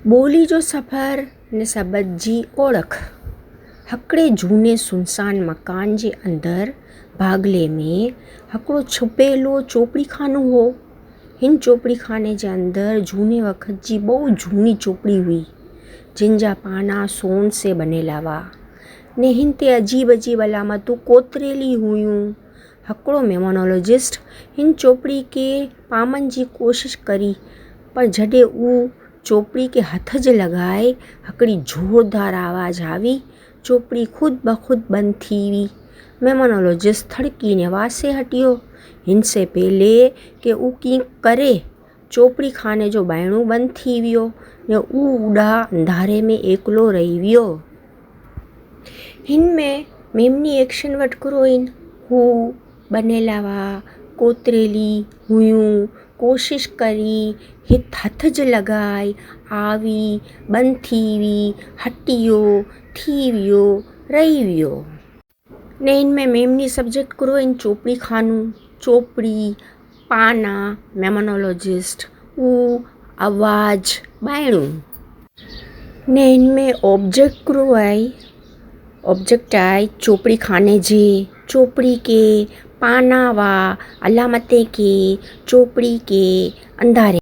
ॿोली जो सफ़र ने सबद जी ओळख। हिकिड़े झूने सुनसान मकान जे अंदरि बागले में हिकिड़ो छुपेलो चोपड़ीखानो हो। हिन चोपड़ीखाने जे अंदरि झूने वक़्त जी बहु झूनी चोपड़ी हुई, जिन जा पाना सोन से बनेला हुआ ने हिन ते अजीब अजीब अलामतूं कोतरेली हुयूं। हिकिड़ो मेमोनोलॉजिस्ट हिन चोपड़ी के पामन जी कोशिश करी, पर जॾहिं उहो चोपड़ी के हथ जे लॻाए हिकिड़ी ज़ोरदार आवाज़ आई, चोपड़ी ख़ुद ब ख़ुद बंदि थी हुई। मेमोनोलॉजिस्ट थड़की ने वासे हटियो। हिन से पहले कि उहो कीअं करे चोपड़ी खाने जो ॿाहिणो बंदि थी वियो ने उहो उॾा अंधारे में एकलो रही वियो। हिन में मेमनी एक्शन वटि करोइन। हू बनेला हुआ, कोतरेली हुयूं, कोशिश करी, हित हथ जे लॻाई, आवी, बंदि थी हुई, हटियो, थी वियो, रही वियो। ने हिन में मेमनी सब्जेक्ट करो इन चोपड़ी खानो, चोपड़ी, पाना, मेमोनोलॉजिस्ट, ऊ, आवाज़, ॿाहिणो। ने हिन में ऑब्जेक्ट करो आहे। ऑब्जेक्ट आहे चोपड़ी खाने जे, चोपड़ी के, पाना वा, अलामते के, चोपड़ी के, अंधारे